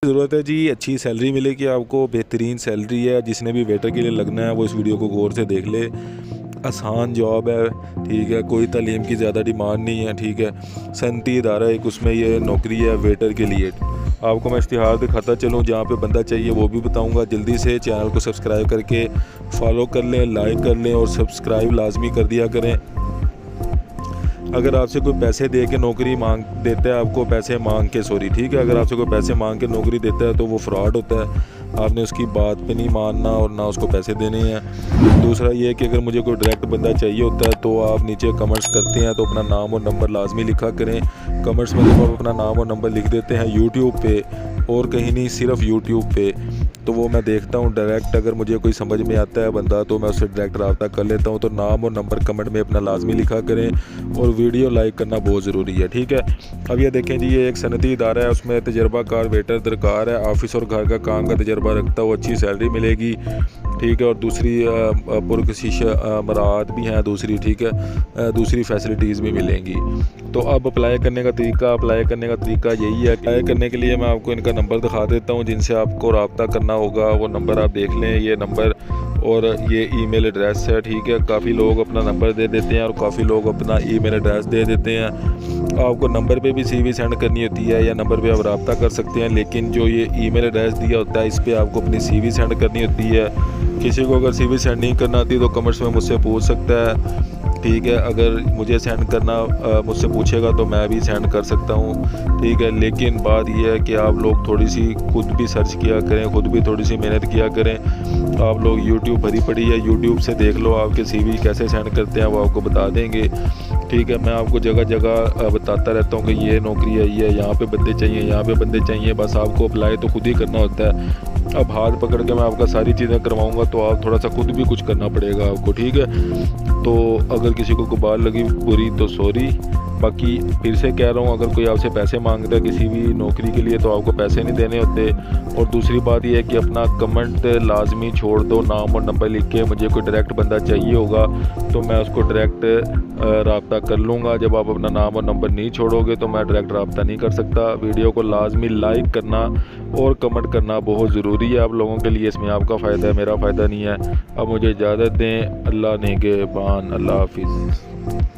ज़रूरत है जी, अच्छी सैलरी मिलेगी आपको, बेहतरीन सैलरी है। जिसने भी वेटर के लिए लगना है वो इस वीडियो को गौर से देख ले। आसान जॉब है, ठीक है, कोई तालीम की ज़्यादा डिमांड नहीं है, ठीक है। सनती इदारा एक उसमें ये नौकरी है वेटर के लिए। आपको मैं इश्तिहार दिखाता चलूँ, जहाँ पे बंदा चाहिए वो भी बताऊँगा। जल्दी से चैनल को सब्सक्राइब करके फॉलो कर लें, लाइक कर लें और सब्सक्राइब लाजमी कर दिया करें। अगर आपसे कोई पैसे दे के नौकरी मांग देता है, आपको पैसे मांग के, सॉरी, ठीक है, अगर आपसे कोई पैसे मांग के नौकरी देता है तो वो फ्रॉड होता है। आपने उसकी बात पे नहीं मानना और ना उसको पैसे देने हैं। दूसरा ये है कि अगर मुझे कोई डायरेक्ट बंदा चाहिए होता है तो आप नीचे कमेंट्स करते हैं तो अपना नाम और नंबर लाजमी लिखा करें। कमेंट्स में जब आप अपना नाम और नंबर लिख देते हैं यूट्यूब पे और कहीं नहीं, सिर्फ यूट्यूब पे, तो वो मैं देखता हूँ डायरेक्ट। अगर मुझे कोई समझ में आता है बंदा तो मैं उससे डायरेक्ट रब्ता कर लेता हूँ। तो नाम और नंबर कमेंट में अपना लाजमी लिखा करें और वीडियो लाइक करना बहुत ज़रूरी है, ठीक है। अब ये देखें जी, ये एक सनती इदारा है, उसमें तजर्बाकार वेटर दरकार है। ऑफिस और घर का काम का तजर्बा रखता हो, अच्छी सैलरी मिलेगी, ठीक है। और दूसरी पुरकशिश मराहत भी हैं दूसरी, ठीक है, दूसरी फैसिलिटीज़ भी मिलेंगी। तो अब अप्लाई करने का तरीका यही है। अप्लाई करने के लिए मैं आपको इनका नंबर दिखा देता हूँ जिनसे आपको रब्ता करना होगा। वो नंबर आप देख लें, ये नंबर और ये ईमेल एड्रेस है, ठीक है। काफ़ी लोग अपना नंबर दे देते हैं और काफ़ी लोग अपना ईमेल एड्रेस दे देते हैं। आपको नंबर पे भी सीवी सेंड करनी होती है या नंबर पे आप रब्ता कर सकते हैं, लेकिन जो ये ईमेल एड्रेस दिया होता है इस पर आपको अपनी सीवी सेंड करनी होती है। किसी को अगर सीवी सेंड नहीं करना आती तो कमेंट्स में मुझसे पूछ सकता है, ठीक है। अगर मुझे सेंड करना मुझसे पूछेगा तो मैं भी सेंड कर सकता हूँ, ठीक है। लेकिन बात यह है कि आप लोग थोड़ी सी खुद भी सर्च किया करें, खुद भी थोड़ी सी मेहनत किया करें। आप लोग यूट्यूब भरी पड़ी है, यूट्यूब से देख लो आपके सीवी कैसे सेंड करते हैं, वो आपको बता देंगे, ठीक है। मैं आपको जगह जगह बताता रहता हूँ कि ये नौकरी आई है, यहाँ पे बंदे चाहिए, यहाँ पे बंदे चाहिए। बस आपको अप्लाई तो खुद ही करना होता है। अब हाथ पकड़ के मैं आपका सारी चीज़ें करवाऊँगा तो आप थोड़ा सा खुद भी कुछ करना पड़ेगा आपको, ठीक है। तो अगर किसी को बात लगी बुरी तो सॉरी। बाकी फिर से कह रहा हूँ, अगर कोई आपसे पैसे मांगता है किसी भी नौकरी के लिए तो आपको पैसे नहीं देने होते। और दूसरी बात यह है कि अपना कमेंट लाजमी छोड़ दो, नाम और नंबर लिख के। मुझे कोई डायरेक्ट बंदा चाहिए होगा तो मैं उसको डायरेक्ट रब्ता कर लूँगा। जब आप अपना नाम और नंबर नहीं छोड़ोगे तो मैं डायरेक्ट रब्ता नहीं कर सकता। वीडियो को लाजमी लाइक करना और कमेंट करना बहुत ज़रूरी है आप लोगों के लिए। इसमें आपका फ़ायदा है, मेरा फ़ायदा नहीं है। अब मुझे इजाज़त दें, अल्लाह नेगहबान, अल्लाह हाफिज़।